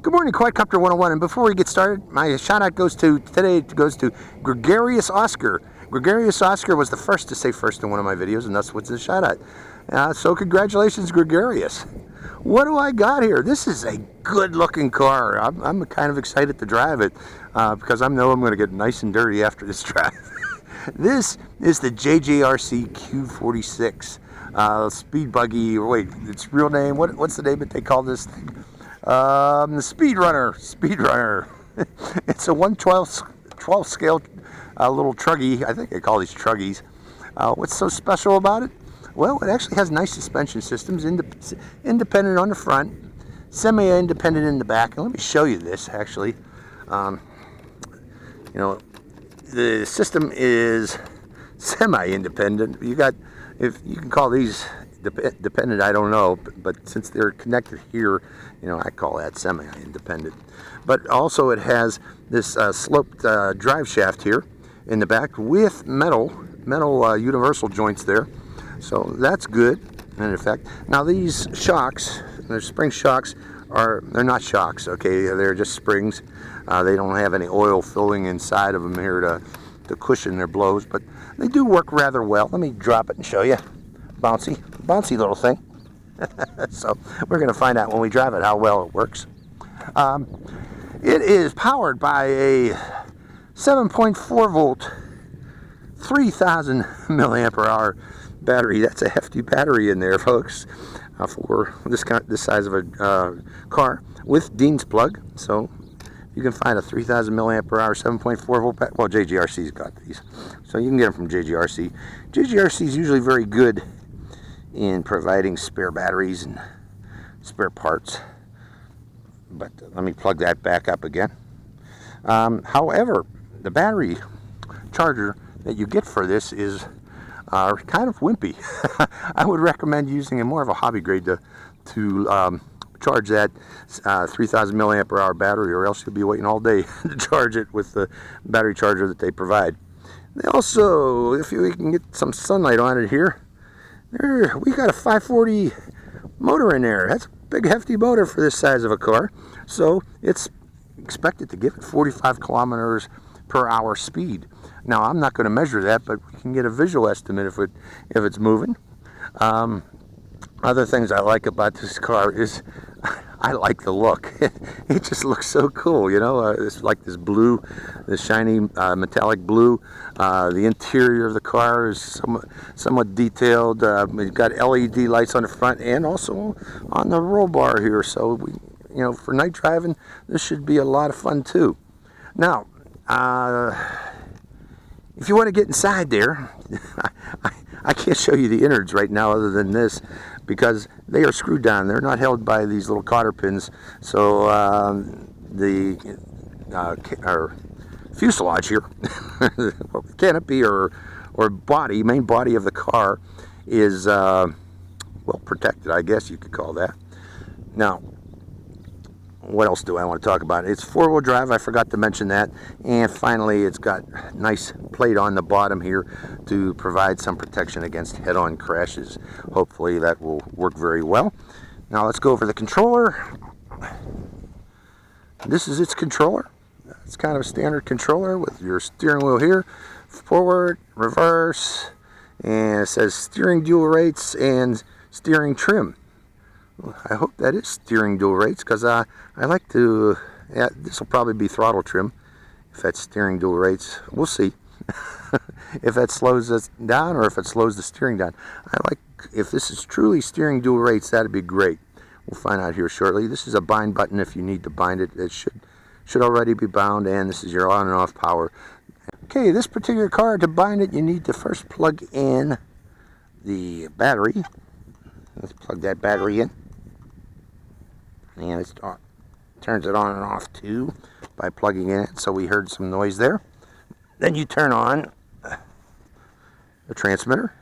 Good morning, Quadcopter 101. And before we get started, my shout out goes to Gregarious Oscar. Gregarious Oscar was the first to say first in one of my videos, and that's what's the shout out. So congratulations, Gregarious. What do I got here? This is a good looking car. I'm kind of excited to drive it because I know I'm going to get nice and dirty after this drive. This is the JJRC Q46 speed buggy. Wait, its real name? What's the name that they call this thing? The Speed Runner. It's a 1/12 scale little Truggy. I think they call these Truggies. What's so special about it? Well, it actually has nice suspension systems, independent on the front, semi-independent in the back. And let me show you this, actually. You know, the system is semi-independent. If you can call these dependent, I don't know, but since they're connected here, you know, I call that semi-independent. But also it has this sloped drive shaft here in the back with metal universal joints there. So that's good in effect. Now these shocks, the spring shocks, they're not shocks, okay? They're just springs. They don't have any oil filling inside of them here to cushion their blows, but they do work rather well. Let me drop it and show you. Bouncy little thing. So we're going to find out when we drive it how well it works. It is powered by a 7.4 volt, 3,000 milliampere hour battery. That's a hefty battery in there, folks, for this size of a car with Dean's plug. So you can find a 3,000 milliampere hour 7.4 volt battery. Well, JJRC's got these, so you can get them from JJRC. JJRC is usually very good in providing spare batteries and spare parts. But let me plug that back up again. However, the battery charger that you get for this is kind of wimpy. I would recommend using more of a hobby grade to charge that 3,000 milliampere hour battery, or else you'll be waiting all day to charge it with the battery charger that they provide. They also, if we can get some sunlight on it here, we got a 540 motor in there. That's a big hefty motor for this size of a car. So it's expected to give it 45 kilometers per hour speed. Now I'm not going to measure that, but we can get a visual estimate if it's moving. Other things I like about this car is I like the look. It just looks so cool, you know. It's like this blue, this shiny metallic blue. The interior of the car is somewhat detailed. We've got LED lights on the front and also on the roll bar here. So, you know, for night driving, this should be a lot of fun too. Now, if you want to get inside there, I can't show you the innards right now other than this, because they are screwed down. They're not held by these little cotter pins. So the fuselage here, canopy or body, main body of the car is well protected, I guess you could call that. Now, what else do I want to talk about? It's four-wheel drive. I forgot to mention that. And finally, it's got nice plate on the bottom here to provide some protection against head-on crashes. Hopefully that will work very well. Now let's go over the controller. This is its controller. It's kind of a standard controller with your steering wheel here, forward, reverse, and it says steering dual rates and steering trim. I hope that is steering dual rates, because I like to, yeah, this will probably be throttle trim if that's steering dual rates. We'll see if that slows us down or if it slows the steering down. If this is truly steering dual rates, that'd be great. We'll find out here shortly. This is a bind button if you need to bind it. It should already be bound, and this is your on and off power. Okay, this particular car, to bind it, you need to first plug in the battery. Let's plug that battery in. And it turns it on and off too by plugging in it, so we heard some noise there. Then you turn on the transmitter.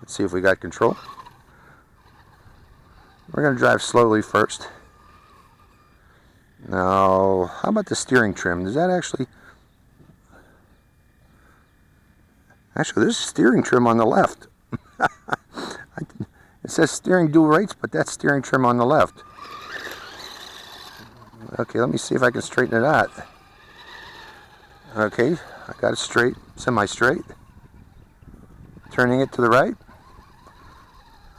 Let's see if we got control. We're going to drive slowly first. Now, how about the steering trim? Does that actually there's steering trim on the left. It says steering dual rates, but that's steering trim on the left. Okay, let me see if I can straighten it out. Okay, I got it straight, semi-straight. Turning it to the right.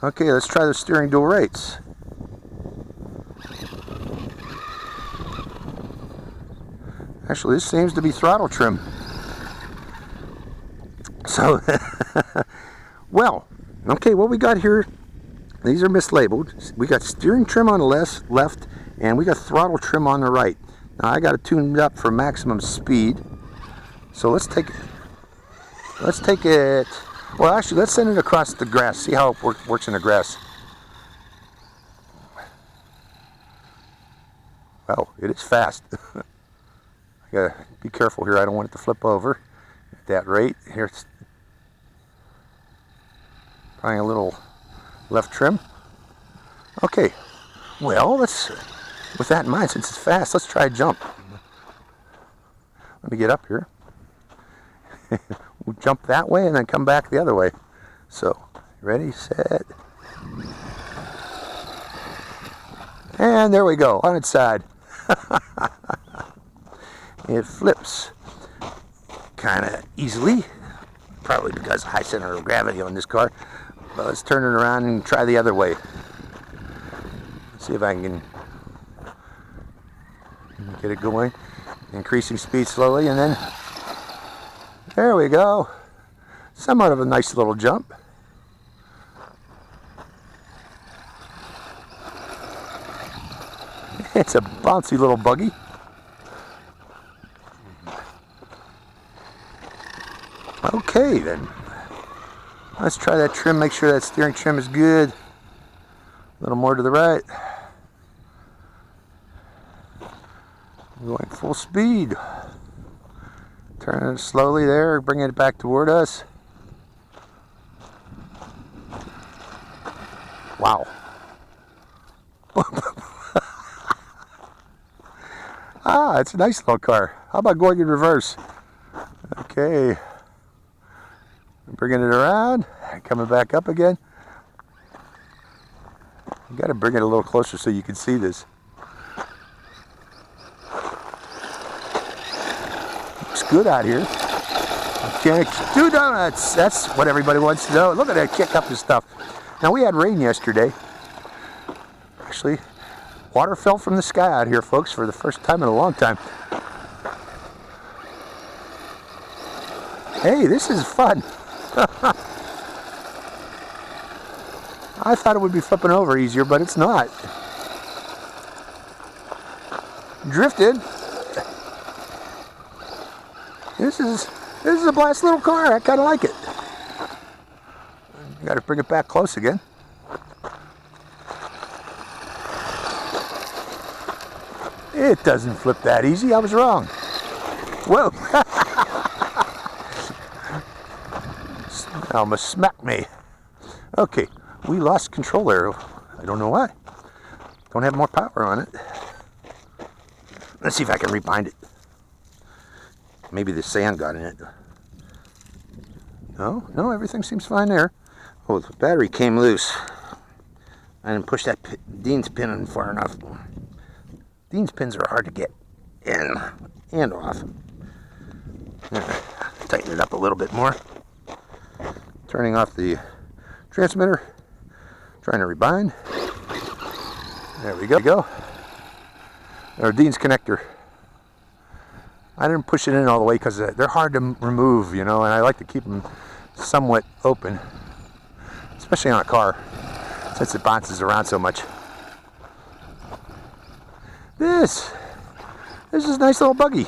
Okay, let's try the steering dual rates. Actually, this seems to be throttle trim. So, well, okay, what we got here, these are mislabeled. We got steering trim on the left, and we got throttle trim on the right. Now, I got it tuned up for maximum speed. So let's take it, well, actually, let's send it across the grass, see how it works in the grass. Wow, it is fast. I gotta be careful here, I don't want it to flip over at that rate. Here it's probably a little left trim. Okay, well, with that in mind, since it's fast, let's try a jump. Let me get up here. We'll jump that way and then come back the other way. So, ready, set. And there we go, on its side. It flips kind of easily, probably because of high center of gravity on this car. But let's turn it around and try the other way. See if I can get it going. Increasing speed slowly, and then there we go. Somewhat of a nice little jump. It's a bouncy little buggy. Okay then, let's try that trim, make sure that steering trim is good. A little more to the right. Going full speed. Turning it slowly there, bringing it back toward us. Wow. Ah, it's a nice little car. How about going in reverse? Okay. Bringing it around, coming back up again. You got to bring it a little closer so you can see this. Looks good out here. Mechanics do donuts. That's what everybody wants to know. Look at that kick up and stuff. Now, we had rain yesterday. Actually, water fell from the sky out here, folks, for the first time in a long time. Hey, this is fun. I thought it would be flipping over easier, but it's not. Drifted. This is a blast little car. I kind of like it. Got to bring it back close again. It doesn't flip that easy. I was wrong. Whoa. Almost smacked me. Okay, we lost control there. I don't know why. Don't have more power on it. Let's see if I can rebind it. Maybe the sand got in it. No, everything seems fine there. Oh, the battery came loose. I didn't push that Dean's pin in far enough. Dean's pins are hard to get in and off. Tighten it up a little bit more. Turning off the transmitter. Trying to rebind. There we go. Our Dean's connector. I didn't push it in all the way because they're hard to remove, you know, and I like to keep them somewhat open, especially on a car, since it bounces around so much. This is a nice little buggy.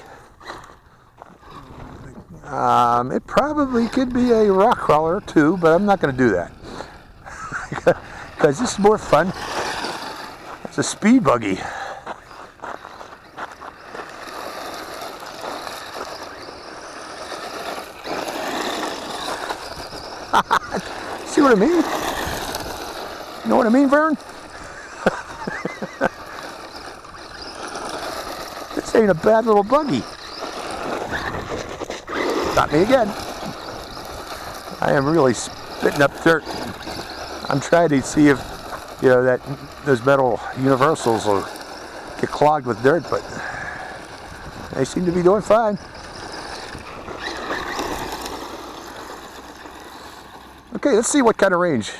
It probably could be a rock crawler too, but I'm not going to do that because this is more fun. It's a speed buggy. See what I mean? You know what I mean, Vern? This ain't a bad little buggy. Got me again. I am really spitting up dirt. I'm trying to see if, you know, that those metal universals will get clogged with dirt, but they seem to be doing fine. Okay, let's see what kind of range.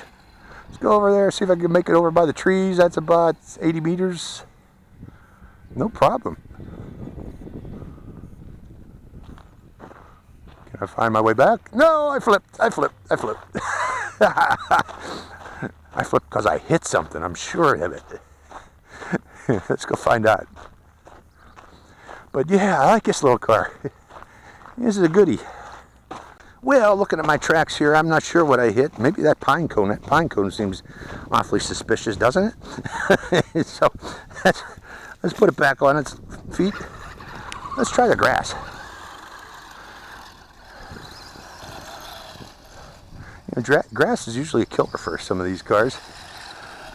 Let's go over there, see if I can make it over by the trees. That's about 80 meters. No problem. Can I find my way back? No, I flipped. I flipped. I flipped. I flipped because I hit something. I'm sure of it. Let's go find out. But yeah, I like this little car. This is a goodie. Well, looking at my tracks here, I'm not sure what I hit. Maybe that pine cone. That pine cone seems awfully suspicious, doesn't it? So let's put it back on its feet. Let's try the grass. You know, grass is usually a killer for some of these cars.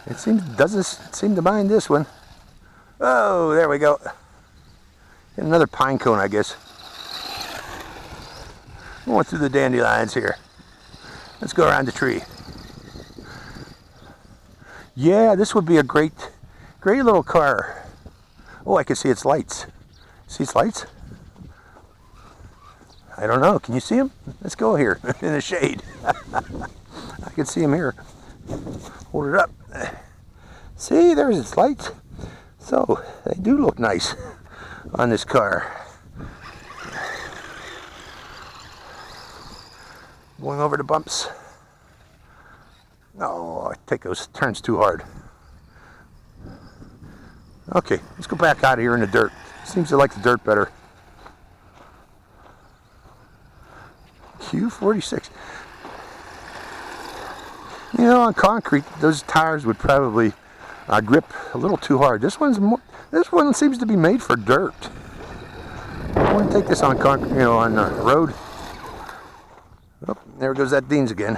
It doesn't seem to mind this one. Oh, there we go. Hit another pine cone, I guess. Going through the dandelions here. Let's go around the tree. Yeah, this would be a great little car. Oh, I can see its lights. See its lights? I don't know. Can you see them? Let's go here in the shade. I can see them here. Hold it up. See, there's its lights. So they do look nice on this car. Going over the bumps. No, I take those turns too hard. Okay, let's go back out of here in the dirt. Seems to like the dirt better. Q46. You know, on concrete, those tires would probably grip a little too hard. This one seems to be made for dirt. I want to take this on concrete, you know, on the road. Oh, there goes that Dean's again.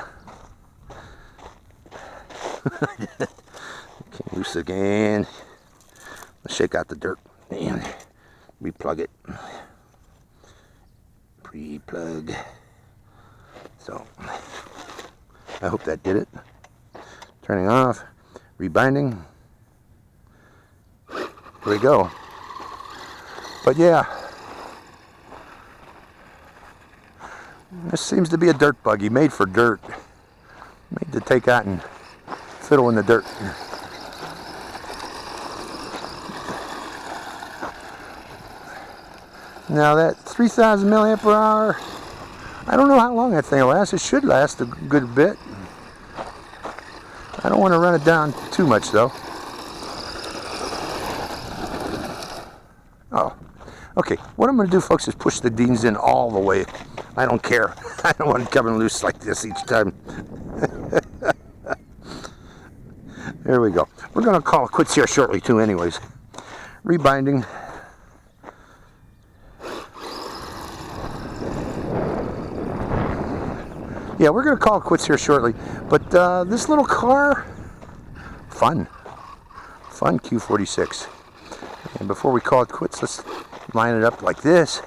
Okay, loose again. Let's shake out the dirt and replug it. Pre-plug. So, I hope that did it. Turning off, rebinding. Here we go. But yeah, this seems to be a dirt buggy, made for dirt. Made to take out and fiddle in the dirt. Now that 3,000 milliamp per hour, I don't know how long that thing will last. It should last a good bit. I don't want to run it down too much though. Oh, okay. What I'm going to do, folks, is push the Deans in all the way. I don't care. I don't want it coming loose like this each time. There we go. We're going to call it quits here shortly too anyways. Rebinding. Yeah, we're going to call it quits here shortly. But this little car, fun Q46. And before we call it quits, let's line it up like this.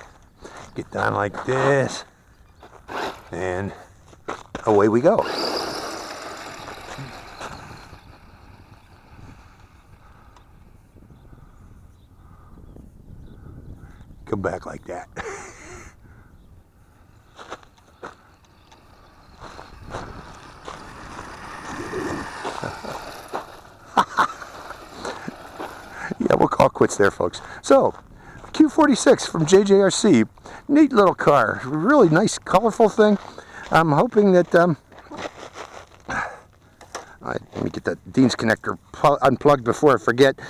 Get down like this. And away we go. Come back like that. Yeah, we'll call quits there, folks. So, Q46 from JJRC. Neat little car. Really nice, colorful thing. I'm hoping that... let me get that Dean's connector unplugged before I forget.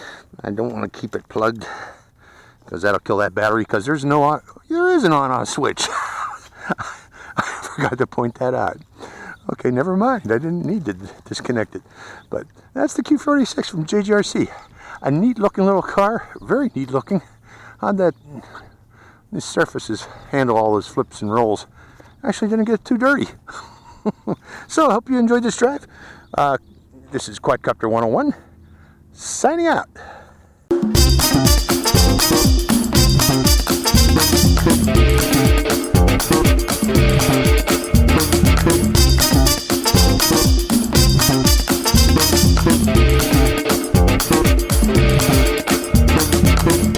I don't want to keep it plugged, because that'll kill that battery, because there is an on-off switch. I forgot to point that out. Okay, never mind. I didn't need to disconnect it. But that's the Q46 from JJRC. A neat looking little car, very neat looking. On that, these surfaces handle all those flips and rolls. Actually didn't get too dirty. So I hope you enjoyed this drive. This is Quadcopter 101, signing out. Bye.